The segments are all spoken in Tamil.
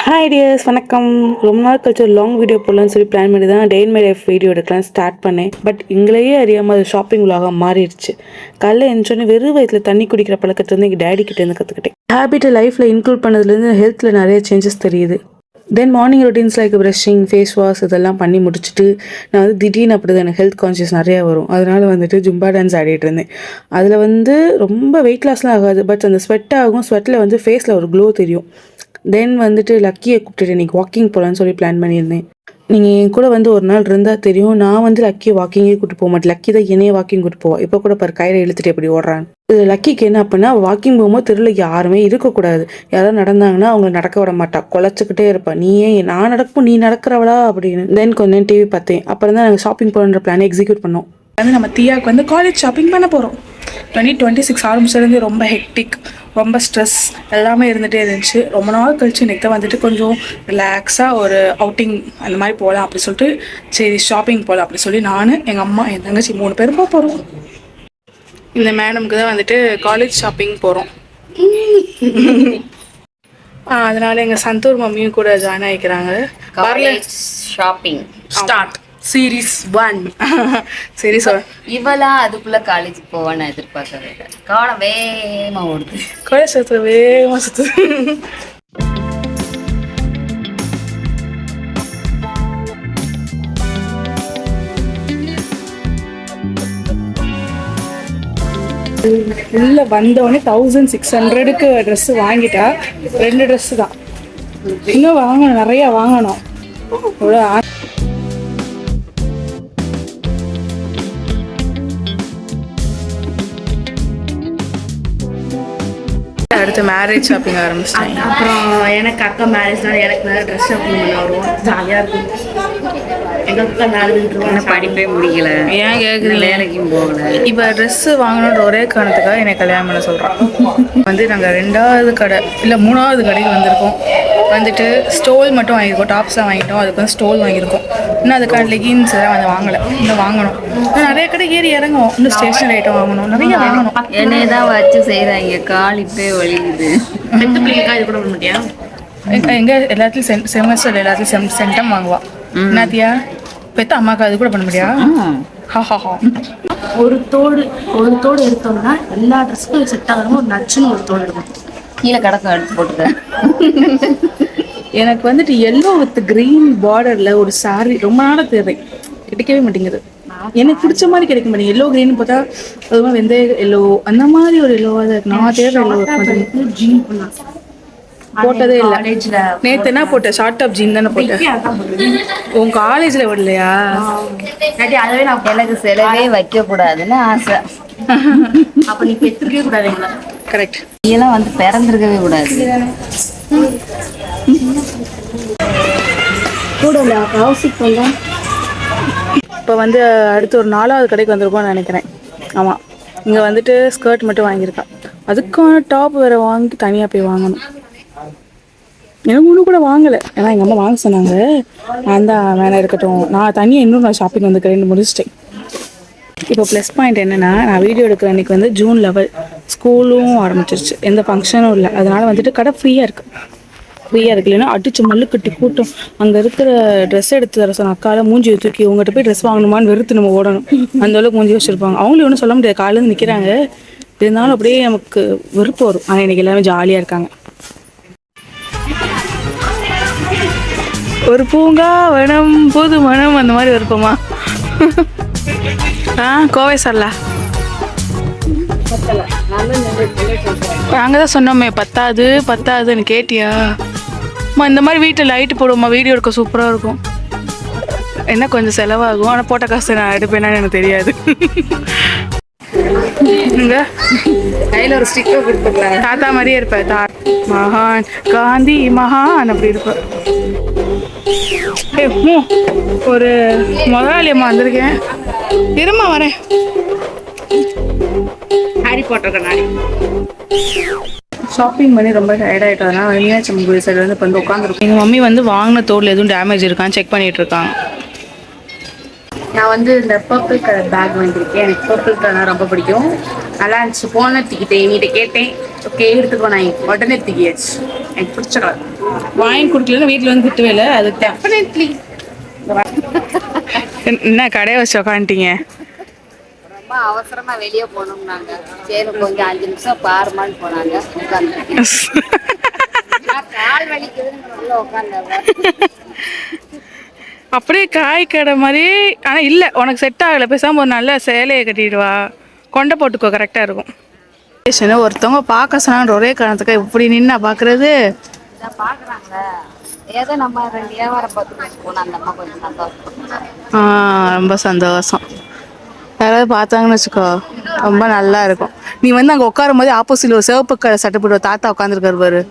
ஹாய் டியர்ஸ், வணக்கம். ரொம்ப நாள் கழிச்சு ஒரு லாங் வீடியோ போடலான்னு சொல்லி பிளான் பண்ணி தான் டே இன் மை லைஃப் வீடியோ எடுக்கலாம் ஸ்டார்ட் பண்ணேன். பட் எங்களையே அறியாமல் அது ஷாப்பிங் விலாக மாறிடுச்சு. காலைல எழுந்தோடனே வெறும் வயிற்றில் தண்ணி குடிக்கிற பழக்கத்துலேருந்து எங்கள் டேடி கிட்டேருந்து கற்றுக்கிட்டேன். ஹேபிட்டை லைஃப்பில் இன்க்ளூட் பண்ணதுலேருந்து ஹெல்த்தில் நிறைய சேஞ்சஸ் தெரியுது. Then morning routines like brushing, face wash இதெல்லாம் பண்ணி முடிச்சுட்டு நான் திடீர்னு அப்படி தான் எனக்கு ஹெல்த் கான்ஷியஸ் நிறையா வரும். அதனால் ஜும்பா டான்ஸ் ஆடிட்டு இருந்தேன். அதில் ரொம்ப வெயிட் லாஸ்லாம் ஆகாது, பட் அந்த ஸ்வெட் ஆகும். ஸ்வெட்டில் ஃபேஸில் ஒரு க்ளோ தெரியும். தென் லக்கியை கூப்பிட்டுட்டு இன்றைக்கி வாக்கிங் போகலான்னு சொல்லி பிளான் பண்ணியிருந்தேன். நீங்கள் என் கூட ஒரு நாள் இருந்தால் தெரியும், நான் லக்கியை வாக்கிங்கே கூப்பிட்டு போக மாட்டேன். லக்கி தான் என்னையே வாக்கிங் கூப்பிட்டு போவா. இப்போ கூட கையில் இழுத்துட்டு எப்படி ஓடுறான்னு. இது லக்கிக்கு என்ன அப்படின்னா, வாக்கிங் போகும்போது தெருவில் யாருமே இருக்கக்கூடாது. யாராவது நடந்தாங்கன்னா அவங்கள நடக்க விட மாட்டா, குலைச்சிக்கிட்டே இருப்பேன். நீ ஏன் நான் நடக்கும், நீ நடக்கிறவளா அப்படின்னு. தென் கொஞ்சம் டிவி பார்த்தேன். அப்புறம் தான் நாங்கள் ஷாப்பிங் போகணுன்ற பிளானை எக்ஸிக்யூட் பண்ணோம். நம்ம தியாவுக்கு காலேஜ் ஷாப்பிங் பண்ண போகிறோம். 2026 ஆரம்பிச்சிருந்து ரொம்ப ஹெக்டிக், ரொம்ப ஸ்ட்ரெஸ் எல்லாமே இருந்துகிட்டே இருந்துச்சு. ரொம்ப நாள் கழிச்சு இன்றைக்கி தான் கொஞ்சம் ரிலாக்ஸாக ஒரு அவுட்டிங் அந்த மாதிரி போகலாம் அப்படி சொல்லிட்டு, சரி ஷாப்பிங் போகலாம் அப்படி சொல்லி நான், எங்கள் அம்மா, என் தங்கச்சி 3 பேரும் போகிறோம். இந்த மேடமுக்கு தான் காலேஜ் ஷாப்பிங் போகிறோம். அதனால் எங்கள் சந்தூர் மம்மியும் கூட ஜாயின் ஆகிக்கிறாங்க. College shopping start series 1. சரி சார், இவளா அதுக்குள்ள காலேஜ் போவான்னு எதிர்பார்க்கவே இல்லை. காலம் வேகமா ஓடுது. காலேஜ் சுற்று வேகமாக சுற்று. உள்ள வந்தோடனே 1600க்கு ட்ரெஸ் வாங்கிட்டா. 2 ட்ரெஸ் தான் இன்னும் வாங்கணும், நிறைய வாங்கணும். அடுத்து மேரேஜ் ஷாப்பிங் ஆரம்பிச்சிட்டேன். அப்புறம் எனக்கு அக்கா மேரேஜ்னால எனக்கு நிறைய ட்ரெஸ் ஷாப்பிங் பண்ண வருவோம். ஜாலியாக இருக்கும். எங்கள் அக்கா மேரேஜ் படிப்பே முடியல, ஏன் கேட்குறீங்க, வேலைக்கும் போகல. இப்போ ட்ரெஸ்ஸு வாங்கணுன்ற ஒரே காரணத்துக்காக என்னை கல்யாணம் பண்ண சொல்கிறோம். நாங்கள் 2வது கடை இல்லை 3வது கடைக்கு வந்திருக்கோம். ஸ்டோல் மட்டும் வாங்கியிருக்கோம், டாப்ஸ் தான் வாங்கிட்டோம். அதுக்கு ஸ்டோல் வாங்கியிருக்கோம். இன்னும் அதுக்கான லெகின்ஸ் எல்லாம் வாங்கலை, இன்னும் வாங்கணும். நிறைய கடை ஏறி இறங்குவோம். இன்னும் ஸ்டேஷனரி ஐட்டம் வாங்கணும், நிறைய வாங்கணும். என்னையே தான் வச்சு செய்கிறாங்க, கால் இப்பே வலிக்குது. பெத்து பிள்ளைங்க இது கூட பண்ண முடியா? எங்கே எல்லாத்துலையும் செமஸ்டர் எல்லாத்துலையும் சென்டம் வாங்குவா. என்னத்தியா பெத்த அம்மாவுக்கு அது கூட பண்ண முடியா? ஒரு தோடு எடுத்தோம்னா எல்லா ட்ரெஸ்ஸுக்கும் செட் ஆகிறோம். ஒரு நச்சுன்னு ஒரு தோடு இருக்கும், கீழே கடக்கம் எடுத்து போட்டுக்க. எனக்கு எல்லோ வித் கிரீன் பார்டர்ல ஒரு சாரி ரொம்ப நாளாக தேவை, கிடைக்கவே மாட்டேங்குது. எனக்கு பிடிச்ச மாதிரி கிடைக்க மாட்டேங்குது. எல்லோ கிரீன் பார்த்தா அதுவும் வெந்தய எல்லோ அந்த மாதிரி ஒரு எல்லோவாக தான் இருக்கு. நான் தேவை எல்லோ ஜீன் பண்ணா போட்டதே இல்லை. நேற்று என்ன போட்டேன்? ஷார்ட் டாப் ஜீன் தானே போட்டேன். உன் காலேஜில் விடலையா? அதுவே நான் எனக்கு செலவே வைக்க கூடாதுன்னு ஆசை. அப்போ நீ பெற்றுக்கவே கூடாதுங்களா? கரெக்ட். இதெல்லாம் பிறந்திருக்கவே கூடாது. இப்போ அடுத்து ஒரு 4வது கடைக்கு வந்திருக்கோம்னு நினைக்கிறேன். ஆமாம், இங்கே ஸ்கர்ட் மட்டும் வாங்கியிருக்கேன். அதுக்கான டாப் வேறு வாங்கி தனியாக போய் வாங்கணும். எனக்கு ஒன்று கூட வாங்கலை, ஏன்னா எங்கள் அம்மா வாங்க சொன்னாங்க. நான் தான் வேணா இருக்கட்டும், நான் தனியாக இன்னும் நான் ஷாப்பிங் வந்துக்கிறேன்னு முடிச்சிட்டேன். இப்போ ப்ளஸ் பாயிண்ட் என்னென்னா, நான் வீடியோ எடுக்கிற அன்றைக்கி ஜூன் 11 ஸ்கூலும் ஆரம்பிச்சிருச்சு, எந்த ஃபங்க்ஷனும் இல்லை. அதனால் கடை ஃப்ரீயாக இருக்குது. இல்லைன்னா அடிச்சு மல்லு கட்டி கூட்டம். அங்கே இருக்கிற ட்ரெஸ் எடுத்து தர சொன்ன அக்கால மூஞ்சி தூக்கி உங்கள்கிட்ட போய் ட்ரெஸ் வாங்கணுமான்னு வெறுத்து நம்ம ஓடணும். அந்த அளவுக்கு மூஞ்சி வச்சுருப்பாங்க. அவங்களும் ஒன்றும் சொல்ல முடியாது, காலேருந்து நிற்கிறாங்க. இருந்தாலும் அப்படியே நமக்கு வெறுப்பு வரும். ஆனால் இன்றைக்கி எல்லாமே ஜாலியாக இருக்காங்க. ஒரு பூங்கா வனம் புது மனம் அந்த மாதிரி இருப்போமா? கோவை சரலா நாங்கள் தான் சொன்னோமே பத்தாதுன்னு கேட்டியா? இந்த மாதிரி வீட்டில் லைட்டு போடுவோம்மா, வீடியோ எடுக்க சூப்பராக இருக்கும். என்ன கொஞ்சம் செலவாகும், ஆனால் போட்ட காசு நான் எடுப்பேன்னு எனக்கு தெரியாது. கையில் ஒரு ஸ்டிக்கர் கொடுத்துருக்காங்க. தாத்தா மாதிரியே இருப்பேன். மகான் காந்தி மகான் அப்படி இருப்பேன். ஒரு முதலாளி அம்மா வந்திருக்கேன், இருமா வரேன். ஹாரி பாட்டர் கண்ணாடி ஷாப்பிங் பண்ணி ரொம்ப டயர்டாகிட்டதுனால மீனாட்சி சைடு உட்காந்துருக்கோம். எங்கள் மம்மி வாங்கின தோல் எதுவும் டேமேஜ் இருக்கான்னு செக் பண்ணிட்டு இருக்காங்க. நான் வந்து இந்த பர்பிள் கலர் பேக் வாங்கியிருக்கேன். எனக்கு பர்பிள் கலர் ரொம்ப பிடிக்கும். நல்லா இருந்துச்சு. போன தூக்கிட்டேன், நீட்ட கேட்டேன், ஓகே எடுத்துக்கோ, நான் உடனே தூக்கியாச்சு. எனக்கு பிடிச்ச கலர். வாங்கி கொடுக்கலன்னு வீட்டில் வந்து திட்டுவே இல்லை, அதுக்கு தான். டெஃபினெட்லி. என்ன கடையை வச்சு உக்காந்துட்டீங்க? ரொம்ப அவசரமா வெளியே போனோம்னாங்க. சரி கொஞ்சம் 5 நிமிஷம் பாருமான்னு போனாங்க. உட்காந்து கால் வலிக்குதுன்னு உட்காந்து அப்படியே காய் கடை மாதிரி. ஆனால் இல்லை, உனக்கு செட் ஆகலை. பேசாமல் ஒரு நல்ல சேலையை கட்டிட்டு வா, கொண்டை போட்டுக்கோ, கரெக்டாக இருக்கும். ஒருத்தவங்க பார்க்க சொன்னாங்க, ஒரே காரணத்துக்கு இப்படி நின்னா பார்க்குறது. பாக்குறாங்க. ஏதோ நம்ம 2 வியாபாரம் பார்த்துட்டு போனா அந்த அம்மா கொஞ்சம் சந்தோஷம். ரொம்ப சந்தோஷம். யாராவது பார்த்தாங்கன்னு வச்சுக்கோ, ரொம்ப நல்லா இருக்கும். நீ வந்து அங்கே உட்காரும் போது ஆப்போசிட்ல ஒரு சிவப்பு கலர் சட்டை போட்டு ஒரு தாத்தா உட்காந்துருக்காரு பாரு,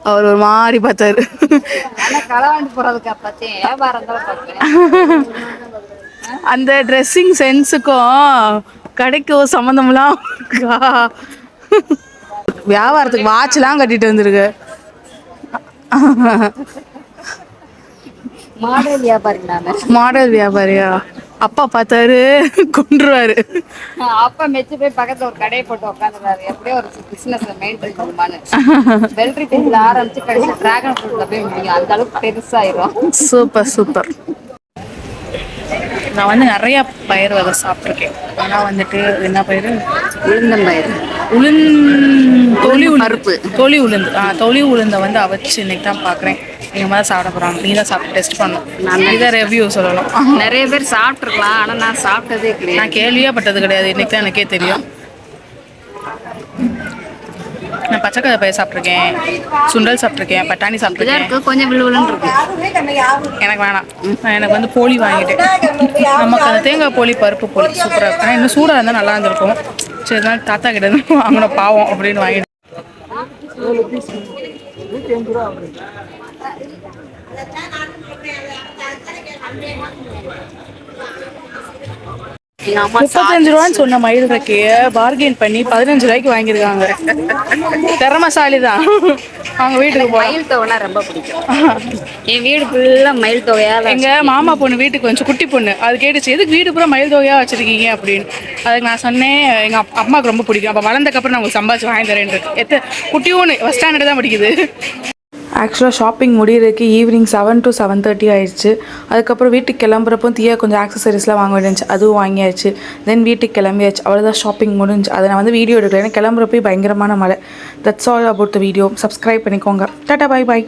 அவர் ஒரு மாதிரி பார்த்தாரு. களவாண்டு போறதுக்கு பார்த்தேன், வியாபாரம் தான் பார்த்தேன். அந்த ட்ரெஸ்ஸிங் சென்ஸுக்கும் கடைக்கும் சம்மந்தம்லாம் இருக்கா? வியாபாரத்துக்கு வாட்ச்லாம் கட்டிட்டு வந்துருக்கு. மாடல் வியாபாரி நானு. மாடல் வியாபாரியா? அப்பா பார்த்தாரு கொண்டுருவாரு. அப்பா மெச்சு போய் பக்கத்துல ஒரு கடையை போட்டு உட்காந்துருவாரு. எப்படியோ ஒரு பிசினஸ் மெயின்டைன் பண்ணுவானு. வெல்ட்ரி டேஸ்ட்ல ஆரம்பிச்சு கடைசி டிராகன் ஃப்ரூட்ல போய் முடியும். அந்த அளவுக்கு பெருசாயிரும். Super super. நான் வந்து நிறைய பயிர் வகை சாப்பிட்ருக்கேன். ஆனால் வந்துட்டு என்ன பயிர்? உளுந்தம்பயிறு. தொளி பருப்பு. தொளி உளுந்து. தொளி உளுந்தை வந்து அவிச்சு இன்னைக்கு தான் பார்க்குறேன். எங்கள் மாதிரி சாப்பிட போகிறாங்க. நீ தான் சாப்பிட்டு டெஸ்ட் பண்ணணும். நான் இதை ரிவ்யூ சொல்லணும். நிறைய பேர் சாப்பிட்ருக்கலாம், ஆனால் நான் சாப்பிட்டதே கிடையாது. நான் கேள்வியாப்பட்டது கிடையாது. இன்னைக்கு தான் எனக்கே தெரியும். நான் பச்சைக்கதை பயிர் சாப்பிட்ருக்கேன், சுண்டல் சாப்பிட்ருக்கேன், பட்டாணி சாப்பிட்ருக்கேன். கொஞ்சம் விழுவிழுன்னு இருக்கு. எனக்கு வேணாம். எனக்கு வந்து போலி வாங்கிட்டேன். நமக்கு அந்த தேங்காய் போலி, பருப்பு போலி சூப்பராக இருக்கும். ஆனால் இன்னும் சூடாக இருந்தால் நல்லா இருந்திருக்கும். சரி, இதனால தாத்தா கிட்ட இருந்து வாங்கணும் பாவம் அப்படின்னு வாங்கிட்டேன். எங்க அம்மா 35 ரூபான்னு சொன்ன மயில் ரெக்கைய பார்கெயின் பண்ணி 15 ரூபாய்க்கு வாங்கியிருக்காங்க. திறமசாலி தான். அவங்க வீட்டுக்கு போய் மயில் தொகைனா ரொம்ப பிடிக்கும். என் வீடு ஃபுல்லா மயில் தொகையா. எங்க மாமா பொண்ணு வீட்டுக்கு வந்து குட்டி பொண்ணு அது கேட்டுச்சு, எதுக்கு வீடு பூரா மயில் தொகையா வச்சிருக்கீங்க அப்படின்னு. அதுக்கு நான் சொன்னேன், எங்க அம்மாவுக்கு ரொம்ப பிடிக்கும், அப்போ வளர்ந்தக்கப்புறம் நான் உங்களுக்கு சம்பாதிச்சு வாங்கி தரேன். குட்டியோன்னு ஃபஸ்ட் ஸ்டாண்டர்ட் தான் படிக்குது. ஆக்சுவலாக ஷாப்பிங் முடிகிறதுக்கு ஈவினிங் 7 to 7:30 ஆயிடுச்சு. அதுக்கப்புறம் வீட்டுக்கு கிளம்புறப்போ தீயா கொஞ்சம் ஆக்சசரிஸ்லாம் வாங்க வேண்டியிருந்துச்சு, அதுவும் வாங்கியாச்சு. தென் வீட்டுக்கு கிளம்பியாச்சு. அவ்வளோதான், ஷாப்பிங் முடிஞ்சு. அதை நான் வந்து வீடியோ எடுக்கல, ஏன்னா கிளம்புறப்போ பயங்கரமான மழை. That's all about the video. Subscribe பண்ணிக்கோங்க. டாடா, பை பாய்.